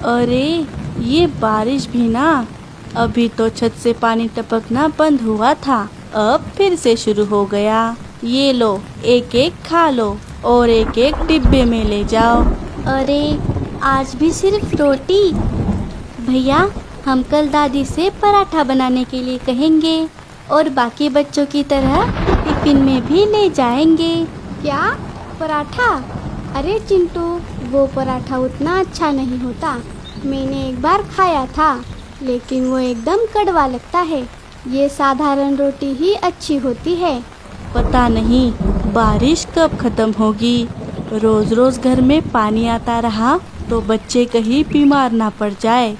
अरे ये बारिश भी ना, अभी तो छत से पानी टपकना बंद हुआ था, अब फिर से शुरू हो गया। ये लो, एक एक खा लो और एक एक डिब्बे में ले जाओ। अरे आज भी सिर्फ रोटी? भैया, हम कल दादी से पराठा बनाने के लिए कहेंगे और बाकी बच्चों की तरह टिफिन में भी ले जाएंगे। क्या पराठा? अरे चिंटू, वो पराठा उतना अच्छा नहीं होता। मैंने एक बार खाया था, लेकिन वो एकदम कड़वा लगता है। ये साधारण रोटी ही अच्छी होती है। पता नहीं बारिश कब खत्म होगी। रोज रोज घर में पानी आता रहा तो बच्चे कहीं बीमार ना पड़ जाए।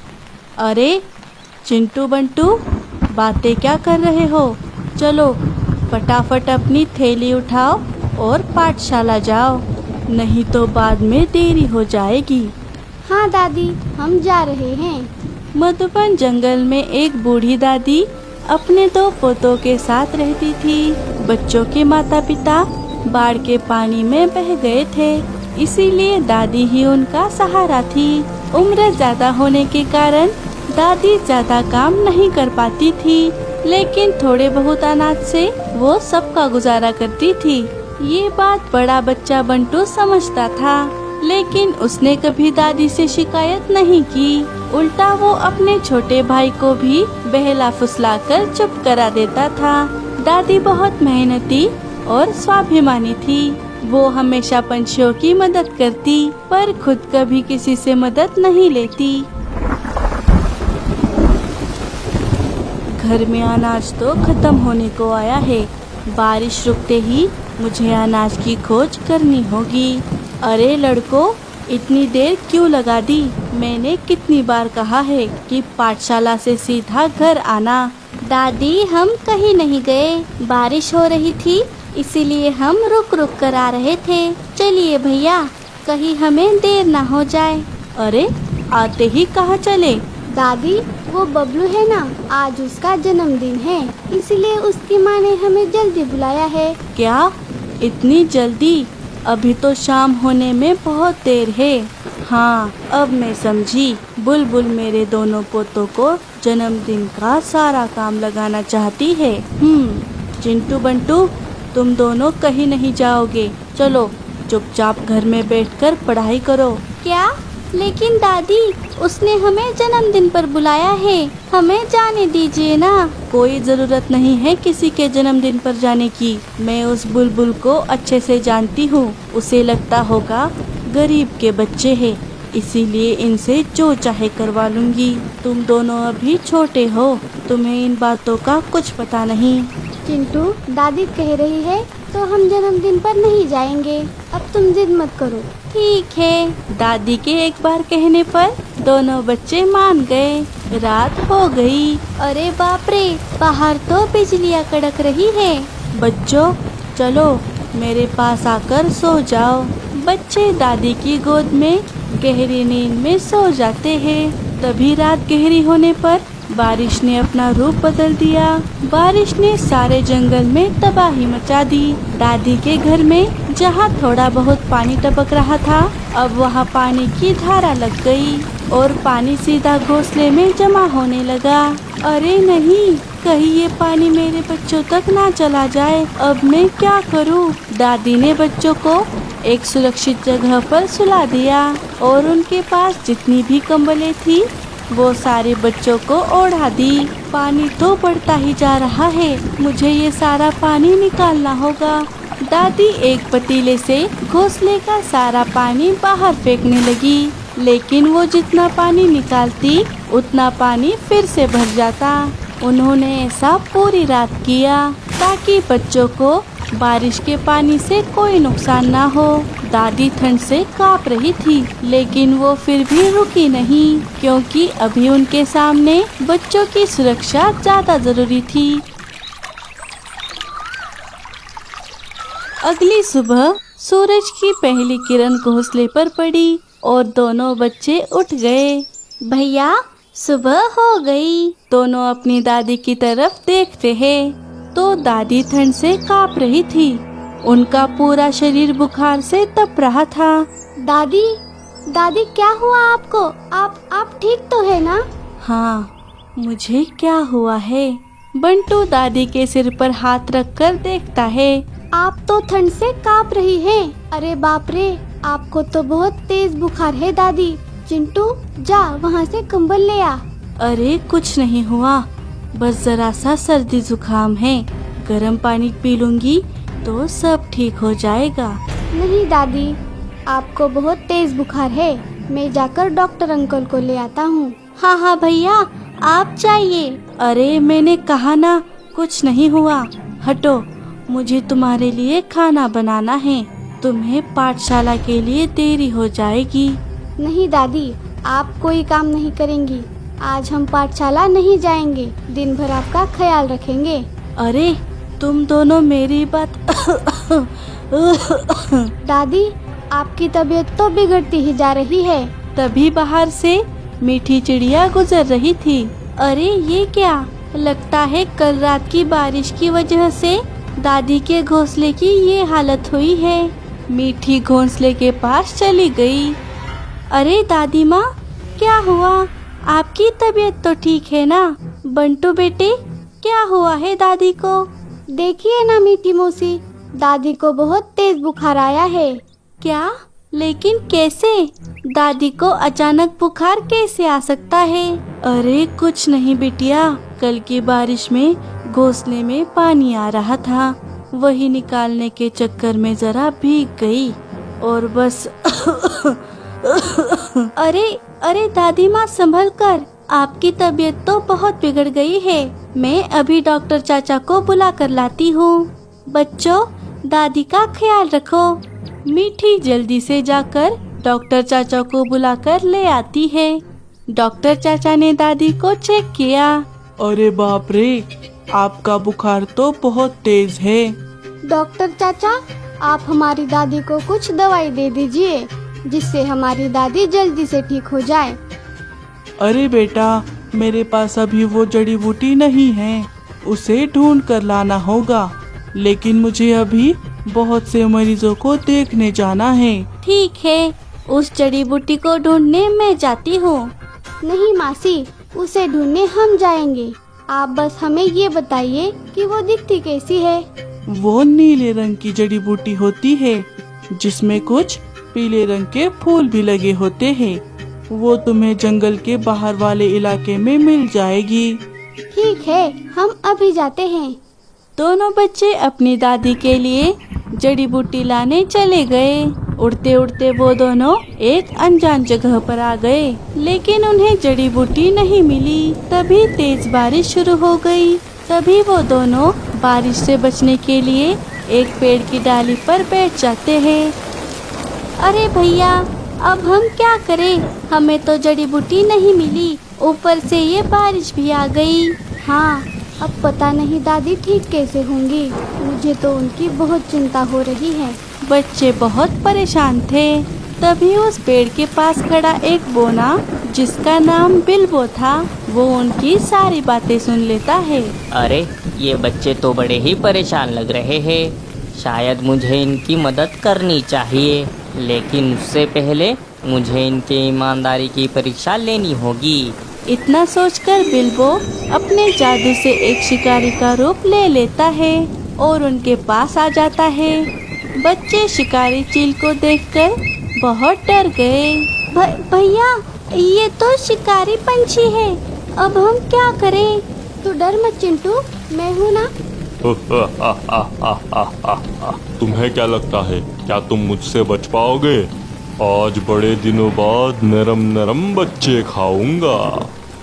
अरे चिंटू बंटू, बातें क्या कर रहे हो? चलो फटाफट अपनी थैली उठाओ और पाठशाला जाओ, नहीं तो बाद में देरी हो जाएगी। हाँ दादी, हम जा रहे हैं। मधुबन जंगल में एक बूढ़ी दादी अपने दो पोतों के साथ रहती थी। बच्चों के माता पिता बाढ़ के पानी में बह गए थे, इसीलिए दादी ही उनका सहारा थी। उम्र ज्यादा होने के कारण दादी ज्यादा काम नहीं कर पाती थी, लेकिन थोड़े बहुत अनाज से वो सबका गुजारा करती थी। ये बात बड़ा बच्चा बंटू समझता था, लेकिन उसने कभी दादी से शिकायत नहीं की। उल्टा वो अपने छोटे भाई को भी बहला फुसलाकर चुप करा देता था। दादी बहुत मेहनती और स्वाभिमानी थी। वो हमेशा पंछियों की मदद करती, पर खुद कभी किसी से मदद नहीं लेती। घर में अनाज तो खत्म होने को आया है। बारिश रुकते ही मुझे अनाज की खोज करनी होगी। अरे लड़कों, इतनी देर क्यों लगा दी? मैंने कितनी बार कहा है कि पाठशाला से सीधा घर आना। दादी, हम कहीं नहीं गए। बारिश हो रही थी, इसीलिए हम रुक रुक कर आ रहे थे। चलिए भैया, कहीं हमें देर ना हो जाए। अरे आते ही कहाँ चले? दादी, वो बबलू है ना, आज उसका जन्मदिन है, इसलिए उसकी माँ ने हमें जल्दी बुलाया है। क्या इतनी जल्दी? अभी तो शाम होने में बहुत देर है। हाँ, अब मैं समझी। बुलबुल मेरे दोनों पोतों को जन्मदिन का सारा काम लगाना चाहती है। चिंटू बंटू, तुम दोनों कहीं नहीं जाओगे। चलो चुपचाप घर में बैठकर पढ़ाई करो। क्या? लेकिन दादी, उसने हमें जन्मदिन पर बुलाया है, हमें जाने दीजिए ना। कोई जरूरत नहीं है किसी के जन्मदिन पर जाने की। मैं उस बुलबुल को अच्छे से जानती हूँ। उसे लगता होगा गरीब के बच्चे हैं, इसीलिए इनसे जो चाहे करवा लूंगी। तुम दोनों अभी छोटे हो, तुम्हें इन बातों का कुछ पता नहीं। चिंटू, दादी कह रही है तो हम जन्मदिन पर नहीं जाएंगे। अब तुम जिद मत करो। ठीक है। दादी के एक बार कहने पर दोनों बच्चे मान गए। रात हो गई। अरे बाप रे, बाहर तो बिजलियाँ कड़क रही है। बच्चों चलो मेरे पास आकर सो जाओ। बच्चे दादी की गोद में गहरी नींद में सो जाते हैं। तभी रात गहरी होने पर बारिश ने अपना रूप बदल दिया। बारिश ने सारे जंगल में तबाही मचा दी। दादी के घर में जहाँ थोड़ा बहुत पानी टपक रहा था, अब वहाँ पानी की धारा लग गई और पानी सीधा घोंसले में जमा होने लगा। अरे नहीं, कहीं ये पानी मेरे बच्चों तक ना चला जाए। अब मैं क्या करूँ? दादी ने बच्चों को एक सुरक्षित जगह पर सुला दिया और उनके पास जितनी भी कंबलें थी वो सारे बच्चों को ओढ़ा दी। पानी तो बढ़ता ही जा रहा है, मुझे ये सारा पानी निकालना होगा। दादी एक पतीले से घोंसले का सारा पानी बाहर फेंकने लगी, लेकिन वो जितना पानी निकालती उतना पानी फिर से भर जाता। उन्होंने ऐसा पूरी रात किया ताकि बच्चों को बारिश के पानी से कोई नुकसान ना हो। दादी ठंड से कांप रही थी, लेकिन वो फिर भी रुकी नहीं, क्योंकि अभी उनके सामने बच्चों की सुरक्षा ज्यादा जरूरी थी। अगली सुबह सूरज की पहली किरण घोंसले पर पड़ी और दोनों बच्चे उठ गए। भैया, सुबह हो गई। दोनों अपनी दादी की तरफ देखते हैं तो दादी ठंड से कांप रही थी। उनका पूरा शरीर बुखार से तप रहा था। दादी, दादी क्या हुआ आपको? आप आप ठीक तो है ना? हाँ, मुझे क्या हुआ है? बंटू दादी के सिर पर हाथ रखकर देखता है। आप तो ठंड से कांप रही हैं। अरे बाप रे, आपको तो बहुत तेज बुखार है दादी। चिंटू, जा वहाँ से कंबल ले आ। अरे कुछ नहीं हुआ, बस जरा सा सर्दी जुकाम है। गर्म पानी पी लूंगी तो सब ठीक हो जाएगा। नहीं दादी, आपको बहुत तेज बुखार है। मैं जाकर डॉक्टर अंकल को ले आता हूँ। हाँ हाँ भैया, आप जाइए। अरे मैंने कहा ना, कुछ नहीं हुआ। हटो, मुझे तुम्हारे लिए खाना बनाना है। तुम्हें पाठशाला के लिए देरी हो जाएगी। नहीं दादी, आप कोई काम नहीं करेंगी। आज हम पाठशाला नहीं जाएंगे। दिन भर आपका ख्याल रखेंगे। अरे तुम दोनों मेरी बात दादी, आपकी तबीयत तो बिगड़ती ही जा रही है। तभी बाहर से मीठी चिड़िया गुजर रही थी। अरे ये क्या? लगता है कल रात की बारिश की वजह से दादी के घोंसले की ये हालत हुई है। मीठी घोंसले के पास चली गई। अरे दादी माँ, क्या हुआ? आपकी तबीयत तो ठीक है ना? बंटू बेटे, क्या हुआ है दादी को? देखिए ना मीठी मौसी, दादी को बहुत तेज बुखार आया है। क्या? लेकिन कैसे? दादी को अचानक बुखार कैसे आ सकता है? अरे कुछ नहीं बिटिया, कल की बारिश में घोंसले में पानी आ रहा था, वही निकालने के चक्कर में जरा भीग गई और बस अरे अरे दादी माँ, संभल कर। आपकी तबीयत तो बहुत बिगड़ गई है। मैं अभी डॉक्टर चाचा को बुला कर लाती हूँ। बच्चों, दादी का ख्याल रखो। मीठी जल्दी से जाकर डॉक्टर चाचा को बुलाकर ले आती है। डॉक्टर चाचा ने दादी को चेक किया। अरे बाप रे, आपका बुखार तो बहुत तेज है। डॉक्टर चाचा, आप हमारी दादी को कुछ दवाई दे दीजिए, जिससे हमारी दादी जल्दी से ठीक हो जाए। अरे बेटा, मेरे पास अभी वो जड़ी बूटी नहीं है, उसे ढूंढ कर लाना होगा। लेकिन मुझे अभी बहुत से मरीजों को देखने जाना है। ठीक है, उस जड़ी बूटी को ढूंढने मैं जाती हूँ। नहीं मासी, उसे ढूंढने हम जाएंगे। आप बस हमें ये बताइए कि वो दिखती कैसी है। वो नीले रंग की जड़ी बूटी होती है, जिसमें कुछ पीले रंग के फूल भी लगे होते हैं। वो तुम्हें जंगल के बाहर वाले इलाके में मिल जाएगी। ठीक है, हम अभी जाते हैं। दोनों बच्चे अपनी दादी के लिए जड़ी बूटी लाने चले गए। उड़ते उड़ते वो दोनों एक अनजान जगह पर आ गए, लेकिन उन्हें जड़ी बूटी नहीं मिली। तभी तेज बारिश शुरू हो गई। तभी वो दोनों बारिश से बचने के लिए एक पेड़ की डाली पर बैठ जाते हैं। अरे भैया, अब हम क्या करें? हमें तो जड़ी बूटी नहीं मिली, ऊपर से ये बारिश भी आ गई। हाँ, अब पता नहीं दादी ठीक कैसे होंगी। मुझे तो उनकी बहुत चिंता हो रही है। बच्चे बहुत परेशान थे। तभी उस पेड़ के पास खड़ा एक बोना, जिसका नाम बिल्बो था, वो उनकी सारी बातें सुन लेता है। अरे ये बच्चे तो बड़े ही परेशान लग रहे हैं। शायद मुझे इनकी मदद करनी चाहिए, लेकिन उससे पहले मुझे इनके ईमानदारी की परीक्षा लेनी होगी। इतना सोचकर बिल्बो अपने जादू से एक शिकारी का रूप ले लेता है और उनके पास आ जाता है। बच्चे शिकारी चील को देखकर बहुत डर गए। भैया, ये तो शिकारी पंछी है। अब हम क्या करें? तू डर मत चिंटू, मैं हूँ ना। तुम्हें क्या लगता है, क्या तुम मुझसे बच पाओगे? आज बड़े दिनों बाद नरम नरम बच्चे खाऊंगा।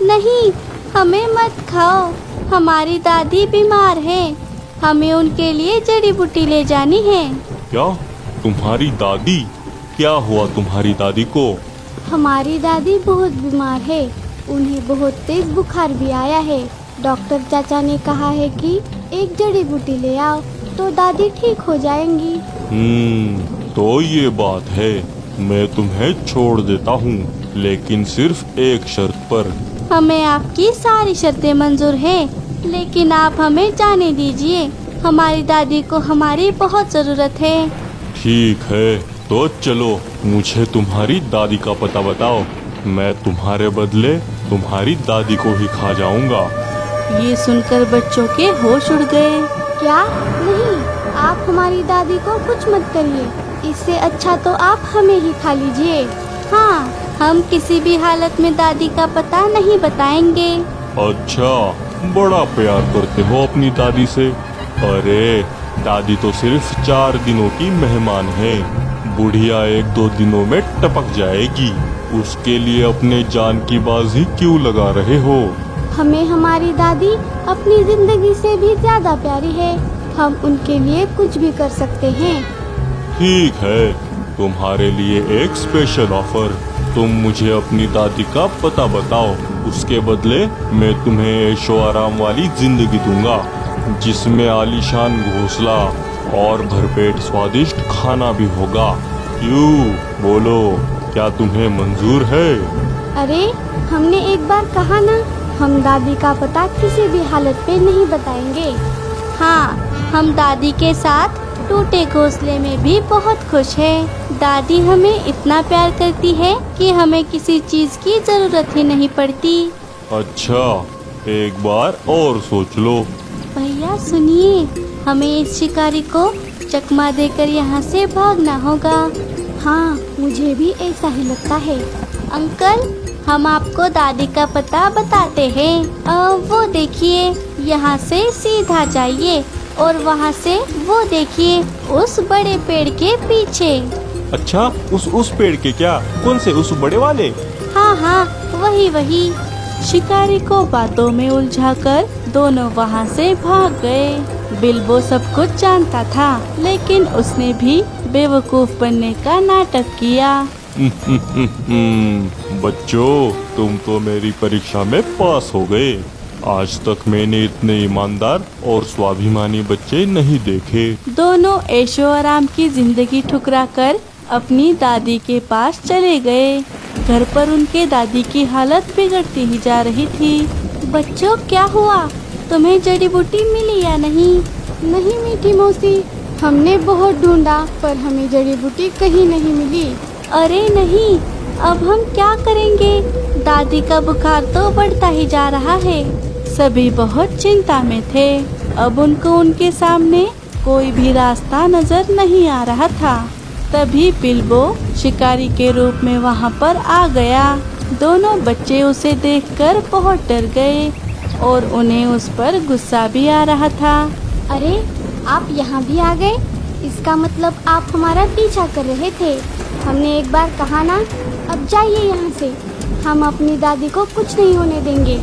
नहीं, हमें मत खाओ। हमारी दादी बीमार है, हमें उनके लिए जड़ी बूटी ले जानी है। क्या? तुम्हारी दादी? क्या हुआ तुम्हारी दादी को? हमारी दादी बहुत बीमार है, उन्हें बहुत तेज बुखार भी आया है। डॉक्टर चाचा ने कहा है कि एक जड़ी बूटी ले आओ तो दादी ठीक हो जाएंगी। तो ये बात है। मैं तुम्हें छोड़ देता हूँ, लेकिन सिर्फ एक शर्त पर। हमें आपकी सारी शर्तें मंजूर हैं, लेकिन आप हमें जाने दीजिए। हमारी दादी को हमारी बहुत जरूरत है। ठीक है, तो चलो, मुझे तुम्हारी दादी का पता बताओ। मैं तुम्हारे बदले तुम्हारी दादी को ही खा जाऊंगा। ये सुनकर बच्चों के होश उड़ गए। क्या? नहीं, आप हमारी दादी को कुछ मत करिए। इससे अच्छा तो आप हमें ही खा लीजिए। हाँ, हम किसी भी हालत में दादी का पता नहीं बताएंगे। अच्छा, बड़ा प्यार करते हो अपनी दादी से। अरे दादी तो सिर्फ 4 दिनों की मेहमान है, बुढ़िया 1-2 दिनों में टपक जाएगी। उसके लिए अपने जान की बाजी क्यों लगा रहे हो? हमें हमारी दादी अपनी जिंदगी से भी ज्यादा प्यारी है। हम उनके लिए कुछ भी कर सकते हैं। ठीक है, तुम्हारे लिए एक स्पेशल ऑफर। तुम मुझे अपनी दादी का पता बताओ, उसके बदले मैं तुम्हें ऐशो आराम वाली जिंदगी दूंगा, जिसमें आलीशान घोंसला और भरपेट स्वादिष्ट खाना भी होगा। क्यों, बोलो, क्या तुम्हें मंजूर है? अरे, हमने एक बार कहा ना, हम दादी का पता किसी भी हालत पे नहीं बताएंगे। हाँ, हम दादी के साथ टूटे घोंसले में भी बहुत खुश हैं। दादी हमें इतना प्यार करती है कि हमें किसी चीज की जरूरत ही नहीं पड़ती। अच्छा, एक बार और सोच लो। भैया सुनिए, हमें इस शिकारी को चकमा देकर यहाँ से भागना होगा। हाँ, मुझे भी ऐसा ही लगता है। अंकल, हम आपको दादी का पता बताते हैं। वो देखिए, यहाँ से सीधा जाइए और वहाँ से वो देखिए, उस बड़े पेड़ के पीछे। अच्छा, उस पेड़ के? क्या? कौन से? उस बड़े वाले? हाँ हाँ, वही। शिकारी को बातों में उलझाकर दोनों वहाँ से भाग गए। बिल्बो सब कुछ जानता था, लेकिन उसने भी बेवकूफ बनने का नाटक किया। बच्चों, तुम तो मेरी परीक्षा में पास हो गए। आज तक मैंने इतने ईमानदार और स्वाभिमानी बच्चे नहीं देखे। दोनों ऐशो आराम की जिंदगी ठुकराकर अपनी दादी के पास चले गए। घर पर उनके दादी की हालत बिगड़ती ही जा रही थी। बच्चों, क्या हुआ? तुम्हें जड़ी बूटी मिली या नहीं? नहीं मीठी मौसी, हमने बहुत ढूंढा पर हमें जड़ी बूटी कहीं नहीं मिली। अरे नहीं, अब हम क्या करेंगे? दादी का बुखार तो बढ़ता ही जा रहा है। सभी बहुत चिंता में थे। अब उनको उनके सामने कोई भी रास्ता नजर नहीं आ रहा था। तभी बिल्बो शिकारी के रूप में वहाँ पर आ गया। दोनों बच्चे उसे देखकर बहुत डर गए और उन्हें उस पर गुस्सा भी आ रहा था। अरे, आप यहाँ भी आ गए? इसका मतलब आप हमारा पीछा कर रहे थे। हमने एक बार कहा ना, अब जाइए यहाँ से। हम अपनी दादी को कुछ नहीं होने देंगे।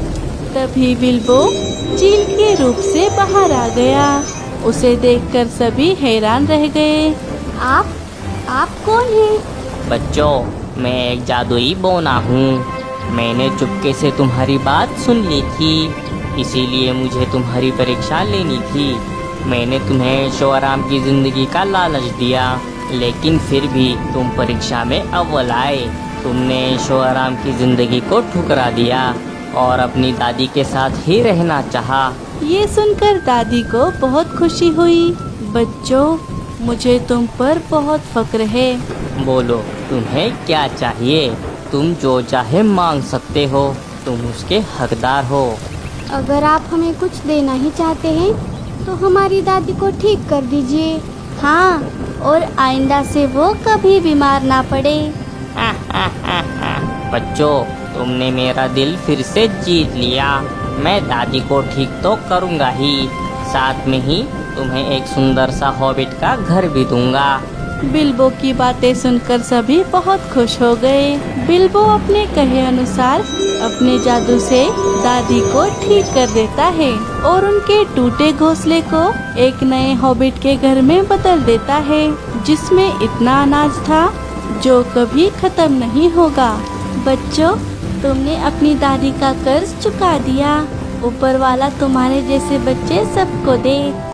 तभी बिल्बो चील के रूप से बाहर आ गया। उसे देखकर सभी हैरान रह गए। आप कौन हैं? बच्चों, मैं एक जादुई बोना हूँ। मैंने चुपके से तुम्हारी बात सुन ली थी, इसीलिए मुझे तुम्हारी परीक्षा लेनी थी। मैंने तुम्हें ऐशो आराम की जिंदगी का लालच दिया, लेकिन फिर भी तुम परीक्षा में अव्वल आए। तुमने ऐशो आराम की जिंदगी को ठुकरा दिया और अपनी दादी के साथ ही रहना चाहा। ये सुनकर दादी को बहुत खुशी हुई। बच्चों, मुझे तुम पर बहुत फक्र है। बोलो, तुम्हें क्या चाहिए? तुम जो चाहे मांग सकते हो, तुम उसके हकदार हो। अगर आप हमें कुछ देना ही चाहते हैं तो हमारी दादी को ठीक कर दीजिए। हाँ, और आइंदा से वो कभी बीमार ना पड़े। बच्चों, तुमने मेरा दिल फिर से जीत लिया। मैं दादी को ठीक तो करूँगा ही, साथ में ही तुम्हें एक सुंदर सा हॉबिट का घर भी दूंगा। बिल्बो की बातें सुनकर सभी बहुत खुश हो गए। बिल्बो अपने कहे अनुसार अपने जादू से दादी को ठीक कर देता है और उनके टूटे घोंसले को एक नए हॉबिट के घर में बदल देता है, जिसमें इतना अनाज था जो कभी खत्म नहीं होगा। बच्चों, तुमने अपनी दादी का कर्ज चुका दिया। ऊपर वाला तुम्हारे जैसे बच्चे सबको दे।